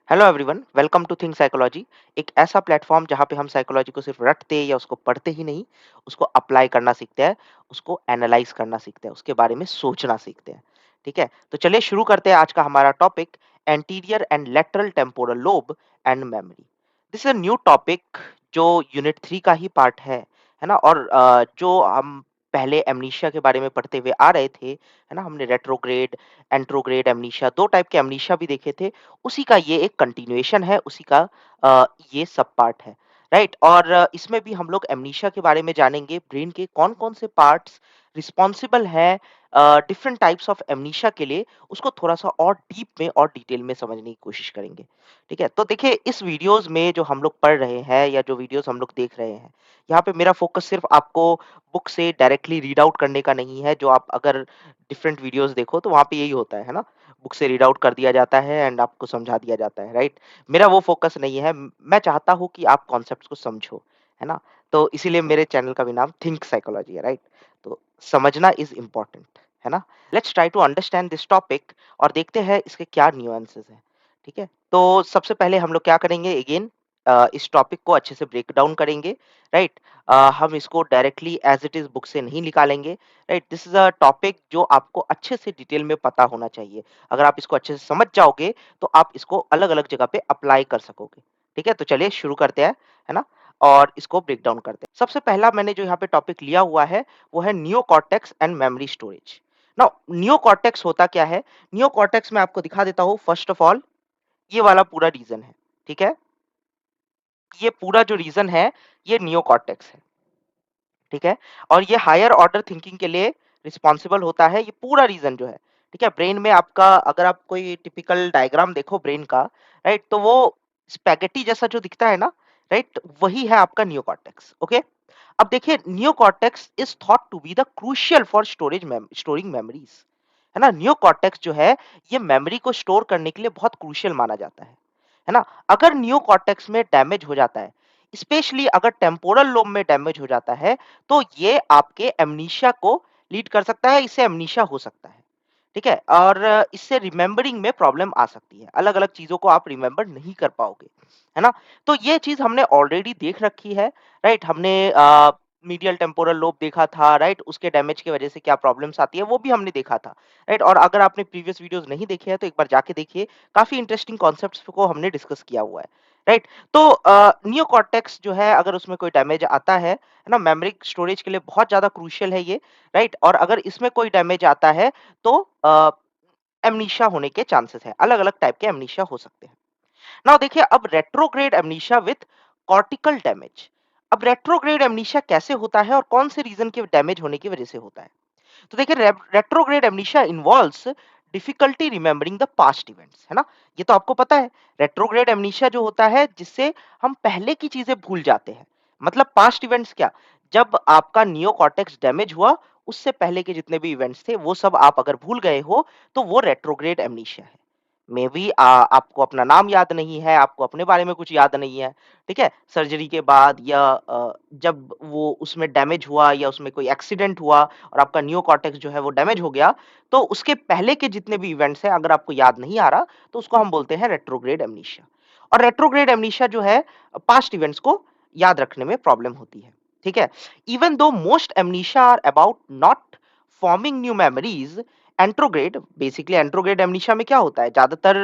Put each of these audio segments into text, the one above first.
Hello everyone, welcome to Think Psychology. एक ऐसा platform जहाँ पे हम साइकोलॉजी को सिर्फ रटते या उसको पढ़ते ही नहीं, उसको अप्लाई करना सीखते हैं, उसको एनालाइज करना सीखते हैं, उसके बारे में सोचना सीखते हैं। ठीक है, तो चलिए शुरू करते हैं आज का हमारा topic, anterior and lateral temporal lobe and memory. This is a new topic जो यूनिट 3 का ही पार्ट है ना। और जो हम पहले एमनीशिया के बारे में पढ़ते हुए आ रहे थे, है ना, हमने रेट्रोग्रेड, एंट्रोग्रेड एमनीशिया, 2 टाइप के एमनीशिया भी देखे थे। उसी का ये एक कंटिन्यूएशन है, उसी का ये सब पार्ट है, राइट? और इसमें भी हम लोग एमनीशिया के बारे में जानेंगे, ब्रेन के कौन-कौन से पार्ट्स रिस्पॉन्सिबल हैं डिफरेंट टाइप्स ऑफ एमनीशिया के लिए, उसको थोड़ा-सा और डीप में और डिटेल में समझने की कोशिश करेंगे, ठीक है? तो देखिए, इस वीडियोज़ में जो हम लोग पढ़ रहे हैं या जो वीडियोज़ हम लोग देख रहे हैं, यहाँ पे मेरा फोकस सिर्फ आपको बुक से डायरेक्टली रीड आउट करने का नहीं है, जो आप अगर डिफरेंट वीडियोज़ देखो तो वहाँ पे यही होता है ना? बुक से रीड आउट कर दिया जाता है एंड आपको समझा दिया जाता है, राइट? मेरा वो फोकस नहीं है। मैं चाहता हूँ कि आप कॉन्सेप्ट्स को समझो, है ना? तो इसीलिए मेरे चैनल का भी नाम थिंक साइकोलॉजी है, राइट? तो समझना इज इम्पोर्टेंट, है ना? Let's try to understand this topic और देखते हैं इसके क्या न्यूएंसेस हैं। ठीक है, तो सबसे पहले हम लोग क्या करेंगे, अगेन इस टॉपिक को अच्छे से ब्रेक डाउन करेंगे, राइट? हम इसको directly as it is book से नहीं निकालेंगे, right? This is a topic जो आपको अच्छे से डिटेल में पता होना चाहिए। अगर आप इसको अच्छे से समझ जाओगे तो आप इसको अलग-अलग जगह पे अप्लाई कर सकोगे। ठीक है? तो चलिए शुरू करते हैं, है ना? और इसको ब्रेक डाउन करते हैं। सबसे पहला मैंने जो यहाँ पे टॉपिक लिया हुआ है, वो है neocortex and memory storage. Now neocortex होता क्या है? नियोकॉर्टेक्स मैं आपको दिखा देता हूँ। फर्स्ट ऑफ ऑल, ये वाला पूरा रीजन है, ठीक है? ये पूरा जो रीजन है, ये नियोकॉर्टेक्स है। ठीक है? और ये हायर ऑर्डर थिंकिंग के लिए रिस्पॉन्सिबल होता है, ये पूरा रीज़न जो है, ठीक है? ब्रेन में आपका अगर आप कोई टिपिकल डायग्राम देखो ब्रेन का, राइट? तो वो स्पैगेटी जैसा जो दिखता है ना, राइट? वही है आपका नियोकॉर्टेक्स, ओके? अब देखिए, neocortex is thought to be the crucial for storing memories, है ना? नियोकॉर्टेक्स जो है, ये मेमोरी को स्टोर करने के लिए बहुत क्रूशियल माना जाता है ना? अगर नियोकॉर्टेक्स में डैमेज हो जाता है, स्पेशली अगर टेम्पोरल लोब में डैमेज हो जाता है, तो ये आपके एमनीशिया को लीड कर सकता है, इससे एमनीशिया हो सकता है, ठीक है? और इससे रिमेंबरिंग में प्रॉब्लम आ सकती है, अलग-अलग चीज़ों को आप रिमेंबर नहीं कर पाओगे, है ना? तो ये चीज़ हमने ऑलरेडी देख रखी है, राइट? हमने मीडियल टेम्पोरल लोब देखा था, राइट? उसके डैमेज की वजह से क्या प्रॉब्लम्स आती है, वो भी हमने देखा था, राइट? और अगर आपने प्रीवियस वीडियोज़ नहीं देखे हैं, तो एक बार जाके देखिए, काफ़ी इंटरेस्टिंग कॉन्सेप्ट्स को हमने डिस्कस किया हुआ है, राइट? तो नियोकॉर्टेक्स जो है, अगर उसमें कोई डैमेज आता है ना, मेमोरी स्टोरेज के लिए बहुत ज़्यादा क्रूशियल है ये, राइट? और अगर इसमें कोई डैमेज आता है, तो एमनीशिया होने के चांसेस हैं, अलग-अलग टाइप के एमनीशिया हो सकते हैं। नाउ देखिए, अब retrograde amnesia with cortical damage. अब रेट्रोग्रेड एमनीशिया कैसे होता है और कौन से रीजन के डैमेज होने की वजह से होता है? तो देखिए, retrograde amnesia involves difficulty remembering the past events, है ना? ये तो आपको पता है। रेट्रोग्रेड एमनीशिया जो होता है, जिससे हम पहले की चीजें भूल जाते हैं। मतलब पास्ट इवेंट्स क्या? जब आपका नियोकॉर्टेक्स डैमेज हुआ, उससे पहले के जितने भी इवेंट्स थे, वो सब आप अगर भूल गए हो, तो वो रेट्रोग्रेड एमनीशिया है। मे बी आपको अपना नाम याद नहीं है, आपको अपने बारे में कुछ याद नहीं है, ठीक है? सर्जरी के बाद या जब वो उसमें डैमेज हुआ या उसमें कोई एक्सीडेंट हुआ और आपका नियोकॉर्टेक्स जो है वो डैमेज हो गया, तो उसके पहले के जितने भी इवेंट्स हैं, अगर आपको याद नहीं आ रहा, तो उसको हम बोलते हैं रेट्रोग्रेड एमनीशिया। और रेट्रोग्रेड एमनीशिया जो है, पास्ट इवेंट्स को याद रखने में प्रॉब्लम होती है, ठीक है? Even though most amnesia are about not forming new memories, anterograde, basically anterograde amnesia में क्या होता है, ज्यादातर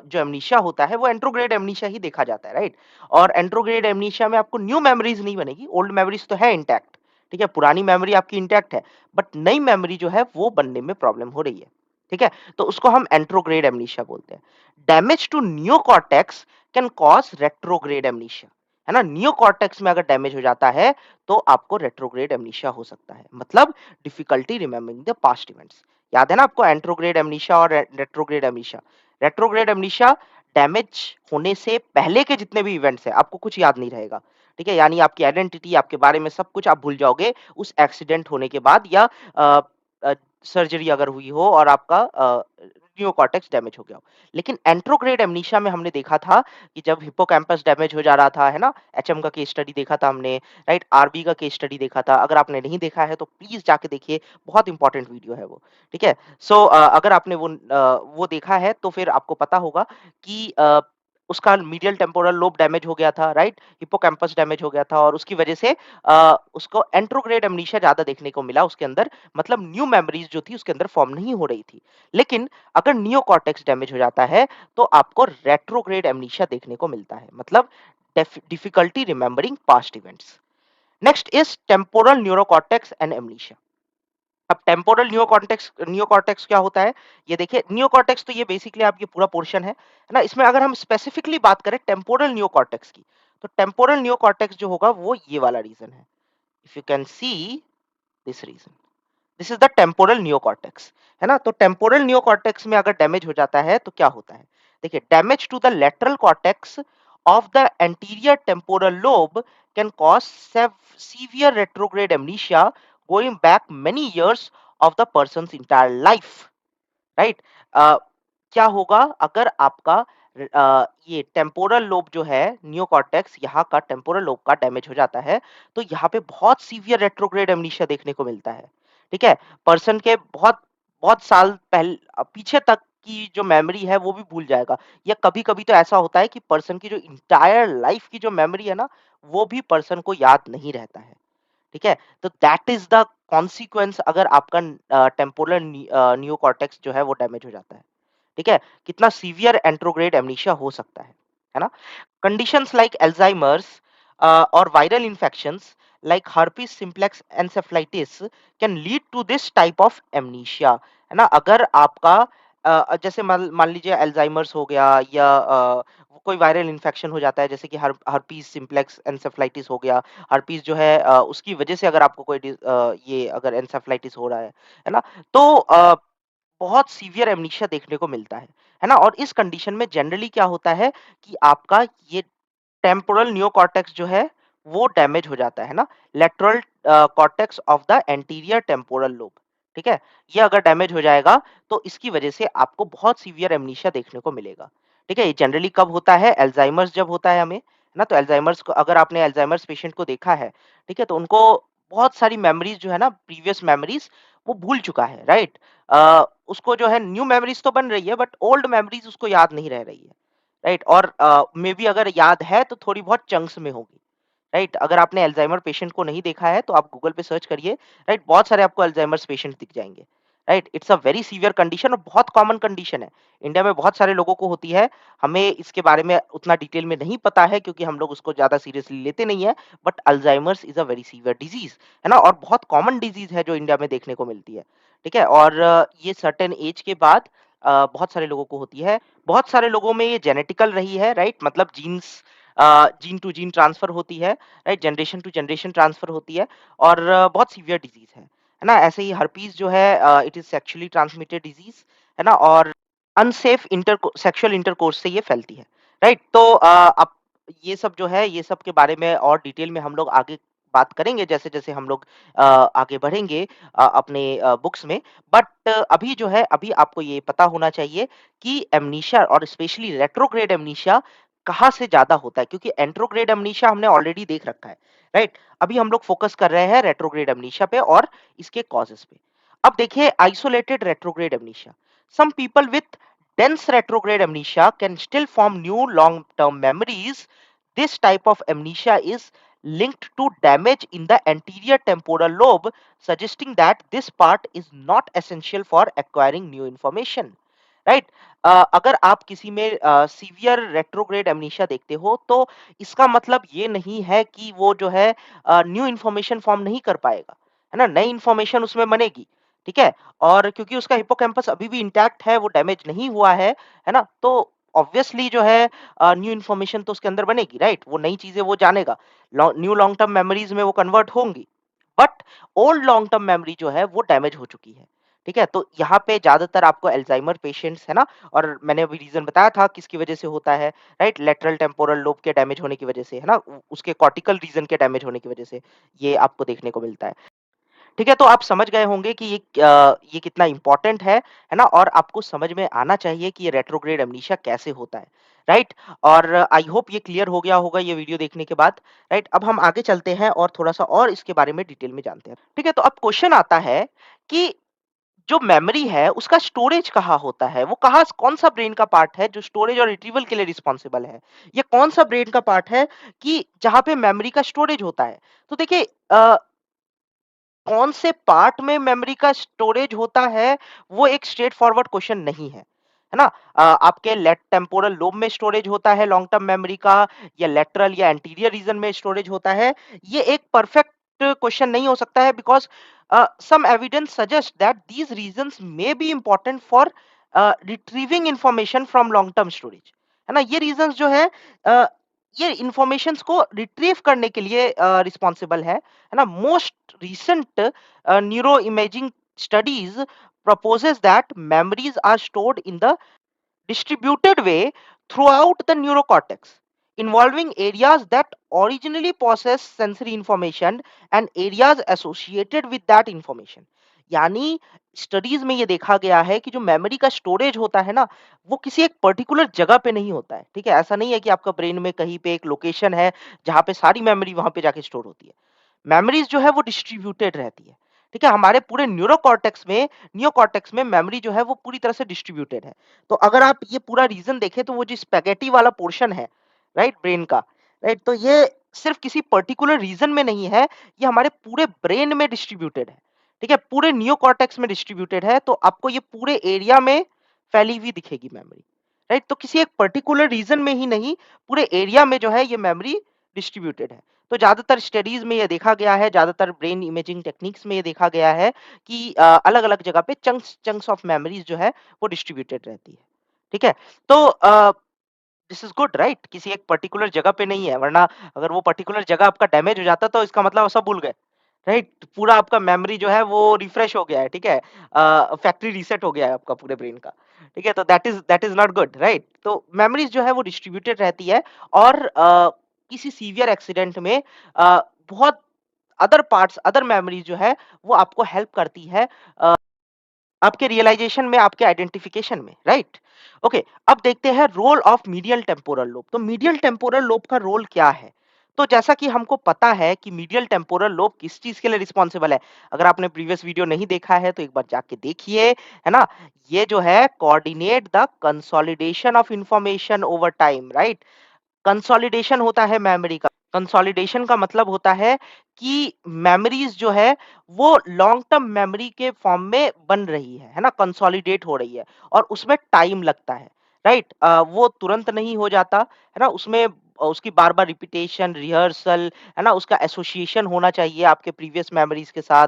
जो एमनीशिया होता है वो एंट्रोग्रेड एमनीशिया ही देखा जाता है, राइट? और एंट्रोग्रेड एमनीशिया में आपको न्यू मेमोरीज नहीं बनेगी, ओल्ड मेमोरीज तो है इंटैक्ट, ठीक है? पुरानी मेमोरी आपकी इंटैक्ट है, बट नई मेमोरी जो है वो बनने में प्रॉब्लम हो रही है, ठीक है? तो उसको हम एंट्रोग्रेड एमनीशिया बोलते हैं। Damage to neocortex can cause retrograde amnesia, है ना? नियोकॉर्टेक्स में अगर डैमेज हो जाता है, तो आपको रेट्रोग्रेड एमनीशिया हो सकता है, मतलब difficulty remembering the past events. याद है ना आपको एंट्रोग्रेड एमनीशिया और retrograde amnesia? Retrograde amnesia, damage होने से पहले के जितने भी इवेंट्स हैं, आपको कुछ याद नहीं रहेगा, ठीक है? यानी आपकी आइडेंटिटी, आपके बारे में सब कुछ आप भूल जाओगे उस एक्सीडेंट होने के बाद, या अ, सर्जरी अगर हुई हो और आपका नियोकॉर्टेक्स डैमेज हो गया हो। लेकिन एंट्रोग्रेड एमनीशिया में हमने देखा था कि जब हिप्पोकैम्पस डैमेज हो जा रहा था, है ना? एचएम का केस स्टडी देखा था हमने, राइट? आरबी का केस स्टडी देखा था। अगर आपने नहीं देखा है तो प्लीज़ जाके देखिए, बहुत इंपॉर्टेंट वीडियो है वो, ठीक है? सो अगर आपने वो देखा है, तो फिर आपको पता होगा कि उसका मीडियल टेम्पोरल लोब डैमेज हो गया था, राइट? हिप्पोकैम्पस डैमेज हो गया था और उसकी वजह से उसको एंट्रोग्रेड एमनीशिया ज़्यादा देखने को मिला उसके अंदर, मतलब न्यू मेमोरीज़ जो थी उसके अंदर फॉर्म नहीं हो रही थी। लेकिन अगर नियोकॉर्टेक्स डैमेज हो जाता है, तो आपको रेट्रोग्रेड एमनीशिया देखने को मिलता है, मतलब difficulty remembering past events. Next is temporal neurocortex and amnesia. अब टेम्पोरल नियोकॉर्टेक्स क्या होता है? ये देखिए, नियोकॉर्टेक्स तो ये बेसिकली आपकी पूरा पोर्शन है ना? इसमें अगर हम स्पेसिफिकली बात करें टेम्पोरल नियोकॉर्टेक्स की, तो टेम्पोरल नियोकॉर्टेक्स जो होगा वो ये वाला रीजन है। If you can see this region, this is the temporal neocortex, है ना? तो टेम्पोरल नियोकॉर्टेक्स में अगर डैमेज हो जाता है तो क्या होता है? देखिए, damage to the lateral cortex of the anterior temporal lobe can cause severe retrograde amnesia going back many years of the person's entire life, right? क्या होगा अगर आपका ये टेम्पोरल लोब जो है, नियोकॉर्टेक्स, यहाँ का टेम्पोरल लोब का डैमेज हो जाता है, तो यहाँ पे बहुत सीवियर रेट्रोग्रेड एमनीशिया देखने को मिलता है। ठीक है? पर्सन के बहुत बहुत साल पीछे तक की जो मेमोरी है वो भी भूल जाएगा, या कभी-कभी तो ऐसा होता है कि पर्सन की जो एंटायर लाइफ की जो मेमोरी है ना, वो भी पर्सन को याद नहीं रहता है। ठीक है? तो दैट इज़ द कॉन्सिक्वेंस अगर आपका टेम्पोरल नियोकॉर्टेक्स जो है वो डैमेज हो जाता है। ठीक है? कितना सीवियर एंट्रोग्रेड एमनीशिया हो सकता है ना? Conditions like Alzheimer's or viral infections like herpes simplex encephalitis can lead to this type of amnesia, है ना? अगर आपका जैसे मान मान लीजिए अल्जाइमर्स हो गया, या कोई वायरल इन्फेक्शन हो जाता है, जैसे कि हर्पीस सिम्प्लेक्स एंसेफ्लाइटिस हो गया। हर्पीस जो है उसकी वजह से अगर आपको कोई ये अगर एंसेफ्लाइटिस हो रहा है ना? तो बहुत सीवियर एमनीशिया देखने को मिलता है ना? और इस कंडीशन में जनरली क्या होता है कि आपका ये टेम्पोरल नियोकॉर्टेक्स जो है वो डैमेज हो जाता है ना? Lateral cortex of the anterior temporal lobe, ठीक है? ये अगर डैमेज हो जाएगा तो इसकी वजह से आपको बहुत सीवियर एमनीशिया देखने को मिलेगा। ठीक है? ये जनरली कब होता है? अल्जाइमर्स जब होता है हमें, है ना? तो अल्जाइमर्स को अगर आपने अल्जाइमर्स पेशेंट को देखा है, ठीक है? तो उनको बहुत सारी मेमोरीज जो है ना, प्रीवियस मेमोरीज वो भूल चुका है, राइट? उसको जो है न्यू मेमोरीज तो बन रही है, बट ओल्ड मेमोरीज उसको याद नहीं रह रही है, राइट? और मे बी अगर याद है तो थोड़ी बहुत चंक्स में होगी, राइट? अगर आपने अल्जाइमर पेशेंट को नहीं देखा है तो आप गूगल पे सर्च करिए, राइट? बहुत सारे आपको अल्जाइमर्स पेशेंट दिख जाएंगे, right? It's a very severe condition और बहुत कॉमन कंडीशन है। इंडिया में बहुत सारे लोगों को होती है। हमें इसके बारे में उतना डिटेल में नहीं पता है क्योंकि हम लोग उसको ज्यादा सीरियसली लेते नहीं है। But Alzheimer's is a very severe disease, है ना? और बहुत कॉमन डिजीज है जो इंडिया में देखने को मिलती है। ठीक है? और ये सर्टेन एज के बाद बहुत सारे लोगों को होती है। बहुत सारे लोगों में ये जेनेटिकल रही है, राइट? मतलब जीन टू जीन ट्रांसफर होती है, right? Generation to generation transfer होती है और बहुत सीवियर डिजीज है ना? ऐसे ही हर्पीस जो है it is sexually transmitted disease, है ना? और अनसेफ इंटर सेक्सुअल इंटरकोर्स से ये फैलती है, राइट? तो अब ये सब जो है, ये सब के बारे में और डिटेल में हम लोग आगे बात करेंगे जैसे जैसे हम लोग आगे बढ़ेंगे अपने बुक्स में। बट अभी जो है, अभी आपको ये पता होना चाहिए कि एमनीशिया और स्पेशली रेट्रोग्रेड एमनीशिया कहाँ से ज़्यादा होता है, क्योंकि एंट्रोग्रेड एमनीशिया हमने ऑलरेडी देख रखा है, राइट? अभी हम लोग फोकस कर रहे हैं रेट्रोग्रेड एमनीशिया पे और इसके कॉजेस पे। अब देखिए, isolated retrograde amnesia, some people with dense retrograde amnesia can still form new long term memories. This type of amnesia is linked to damage in the anterior temporal lobe, suggesting that this part is not essential for acquiring new information, right? अगर आप किसी में severe retrograde amnesia देखते हो तो इसका मतलब ये नहीं है कि वो जो है न्यू इन्फॉर्मेशन फॉर्म नहीं कर पाएगा, है ना? नई इन्फॉर्मेशन उसमें बनेगी, ठीक है? और क्योंकि उसका हिप्पोकैम्पस अभी भी इंटैक्ट है, वो डैमेज नहीं हुआ है ना? तो ऑब्वियसली जो है न्यू इन्फॉर्मेशन तो उसके अंदर बनेगी, राइट? वो नई चीजें वो जानेगा, न्यू लॉन्ग टर्म मेमोरीज में वो कन्वर्ट होंगी। But old long term memory जो है वो डैमेज हो चुकी है। ठीक है? तो यहाँ पे ज्यादातर आपको अल्जाइमर पेशेंट्स, है ना? और मैंने अभी रीजन बताया था किसकी वजह से होता है, राइट? लेटरल टेम्पोरल लोब के डैमेज होने की वजह से, है ना? उसके कॉर्टिकल रीजन के डैमेज होने की वजह से ये आपको देखने को मिलता है। ठीक है? तो आप समझ गए होंगे कि ये कितना इम्पोर्टेंट है ना? और आपको समझ में आना चाहिए कि ये रेट्रोग्रेड अमनीशिया कैसे होता है, राइट? और आई होप ये क्लियर हो गया होगा ये वीडियो देखने के बाद, राइट? अब हम आगे चलते हैं और थोड़ा-सा और इसके बारे में डिटेल में जानते हैं। ठीक है? तो अब क्वेश्चन आता है कि जो मेमोरी है उसका स्टोरेज कहाँ होता है? वो कहाँ कौन-सा ब्रेन का पार्ट है जो स्टोरेज और रिट्रीवल के लिए रिस्पॉन्सिबल है? या कौन-सा ब्रेन का पार्ट है कि जहाँ पे मेमोरी का स्टोरेज होता है? तो देखिए कौन से पार्ट में मेमोरी का स्टोरेज होता है, वो एक स्ट्रेट फॉरवर्ड क्वेश्चन नहीं है। है ना? आपके लेफ्ट टेम्पोरल लोब में स्टोरेज होता है लॉन्ग टर्म मेमोरी का या लेटरल या एंटीरियर रीजन में स्टोरेज होता है। ये एक परफेक्ट क्वेश्चन नहीं हो सकता है because some evidence suggests that these regions may be important for retrieving information from long term storage. है ना? ये रीजंस जो है अ, ये इंफॉर्मेशंस को रिट्रीव करने के लिए रिस्पॉन्सिबल है ना? Most recent neuroimaging studies proposes that memories are stored in the distributed way throughout the neurocortex, involving areas that originally process sensory information and areas associated with that information. यानी studies में ये देखा गया है कि जो मेमोरी का storage होता है ना, वो किसी एक पर्टिकुलर जगह पे नहीं होता है। ठीक है, ऐसा नहीं है कि आपका ब्रेन में कहीं पे एक लोकेशन है जहाँ पे सारी मेमोरी वहां पे जाके स्टोर होती है। मेमोरीज जो है वो डिस्ट्रीब्यूटेड रहती है। ठीक है, हमारे पूरे न्यूरोकॉर्टेक्स में मेमोरी जो है वो पूरी तरह से डिस्ट्रीब्यूटेड है। तो अगर आप ये पूरा रीजन देखें तो वो जो स्पैगेटी वाला पोर्शन है, राइट, ब्रेन का, राइट, तो ये सिर्फ किसी पर्टिकुलर रीजन में नहीं है, ये हमारे पूरे ब्रेन में डिस्ट्रीब्यूटेड है। ठीक है, पूरे न्यूरोकॉर्टेक्स में डिस्ट्रीब्यूटेड है, तो आपको ये पूरे एरिया में फैली हुई दिखेगी मेमोरी, राइट। तो किसी एक पर्टिकुलर रीजन में ही नहीं, पूरे एरिया में जो है ये मेमोरी डिस्ट्रीब्यूटेड है। तो ज़्यादातर स्टडीज़ में ये देखा गया है, ज़्यादातर ब्रेन इमेजिंग टेक्निक्स में ये देखा गया है कि अलग-अलग जगह पे चंक्स चंक्स ऑफ मेमोरीज़ जो है वो डिस्ट्रीब्यूटेड रहती है। ठीक है? तो दिस इज़ गुड, राइट? किसी एक पर्टिकुलर जगह पे नहीं है, वरना अगर वो पर्टिकुलर जगह आपका डैमेज हो जाता तो इसका मतलब आप सब भूल गए, राइट? पूरा आपका मेमोरी जो है वो रिफ्रेश हो गया है, ठीक है? फैक्ट्री रीसेट हो गया है आपका पूरे ब्रेन का, ठीक है? तो that is not good, right? तो मेमोरीज़ जो है वो डिस्ट्रीब्यूटेड रहती है और किसी सीवियर एक्सीडेंट में बहुत अदर पार्ट्स, अदर मेमोरीज़ जो है वो आपको हेल्प करती है आपके रियलाइजेशन में, आपके आइडेंटिफिकेशन में, राइट? ओके, अब देखते हैं role of medial temporal lobe. तो मीडियल टेम्पोरल लोब का रोल क्या है? तो जैसा कि हमको पता है कि मीडियल टेम्पोरल लोब किस चीज़ के लिए रिस्पॉन्सिबल है। अगर आपने प्रीवियस वीडियो नहीं देखा है तो एक बार जाके देखिए, है ना? ये जो है coordinate the consolidation of information over time, right? Consolidation होता है मेमोरी का। कंसोलिडेशन का मतलब होता है कि मेमोरीज जो है वो लॉन्ग टर्म मेमोरी के फॉर्म में बन रही है ना? कंसोलिडेट हो रही है और उसमें टाइम लगता है, राइट? वो तुरंत नहीं हो जाता, है ना? उसमें उसकी बार-बार रिपिटेशन, रिहर्सल, है ना? उसका एसोसिएशन होना चाहिए आपके प्रीवियस मेमोरीज के साथ।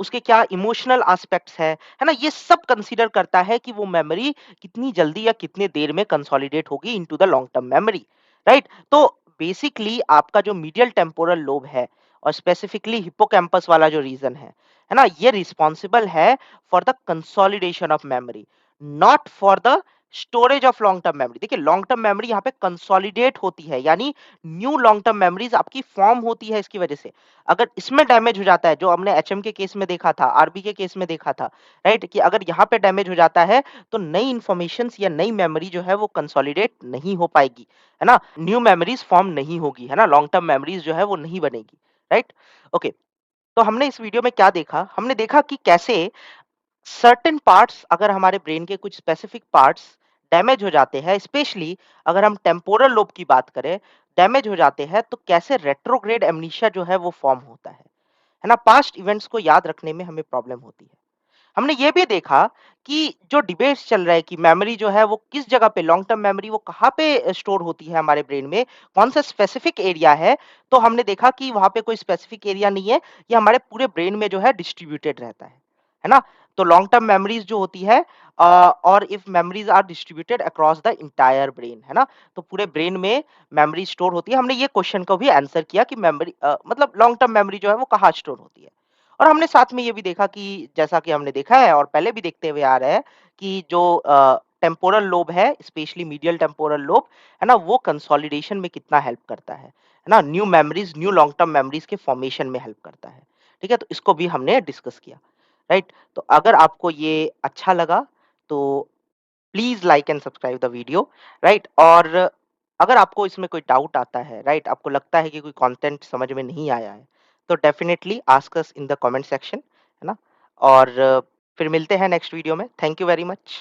उसके क्या इमोशनल एस्पेक्ट्स है ना? ये सब कंसीडर करता है कि वो मेमोरी कितनी जल्दी या कितने देर में कंसोलिडेट होगी into the long term memory, right? तो बेसिकली आपका जो मीडियल टेम्पोरल लोब है और स्पेसिफिकली हिप्पोकैम्पस वाला जो रीजन है ना? ये रिस्पॉन्सिबल है for the consolidation of memory, not for the storage of long term memory. देखिए, लॉन्ग टर्म मेमोरी यहाँ पे कंसोलिडेट होती है, यानी न्यू लॉन्ग टर्म मेमोरीज आपकी फॉर्म होती है इसकी वजह से। अगर इसमें डैमेज हो जाता है, जो हमने एचएम के केस में देखा था, आरबी के केस में देखा था, राइट, कि अगर यहाँ पे डैमेज हो जाता है तो नई इंफॉर्मेशन या नई मेमोरी जो है वो कंसोलिडेट नहीं हो पाएगी, है ना? न्यू मेमोरीज फॉर्म नहीं होगी, है ना? लॉन्ग टर्म मेमोरीज जो है वो नहीं बनेगी, राइट? ओके, तो हमने इस वीडियो में क्या देखा? हमने देखा कि कैसे सर्टेन पार्ट्स, अगर हमारे ब्रेन के कुछ स्पेसिफिक पार्ट्स डैमेज हो जाते हैं, स्पेशली अगर हम टेम्पोरल लोब की बात करें, डैमेज हो जाते हैं, तो कैसे रेट्रोग्रेड एमनीशिया जो है वो फॉर्म होता है ना? पास्ट इवेंट्स को याद रखने में हमें प्रॉब्लम होती है। हमने ये भी देखा कि जो डिबेट्स चल रहा है कि मेमोरी जो है वो किस जगह पे, लॉन्ग टर्म मेमोरी वो कहाँ पे स्टोर होती है हमारे ब्रेन में, कौन सा स्पेसिफिक एरिया है, तो हमने देखा कि वहाँ पे कोई स्पेसिफिक एरिया नहीं है, ये हमारे पूरे ब्रेन में जो है डिस्ट्रीब्यूटेड रहता है ना? तो लॉन्ग टर्म मेमोरीज जो होती है और if memories are distributed across the entire brain, है ना? तो पूरे ब्रेन में मेमोरी स्टोर होती है। हमने ये क्वेश्चन को भी आंसर किया कि मेमोरी मतलब लॉन्ग टर्म मेमोरी जो है वो कहाँ स्टोर होती है। और हमने साथ में ये भी देखा कि जैसा कि हमने देखा है और पहले भी देखते हुए आ रहे हैं कि जो टेम्पोरल लोब है, स्पेशली मीडियल टेम्पोरल लोब, है ना? वो कंसोलिडेशन में कितना हेल्प करता है ना? New memories, new long term memories के फॉर्मेशन में हेल्प करता है। ठीक है? तो इसको भी हमने डिस्कस किया, राइट? तो अगर आपको ये अच्छा लगा तो please like and subscribe the video, right? और अगर आपको इसमें कोई डाउट आता है, राइट, आपको लगता है कि कोई कंटेंट समझ में नहीं आया है, तो definitely ask us in the comment section, है ना? और फिर मिलते हैं नेक्स्ट वीडियो में। Thank you very much.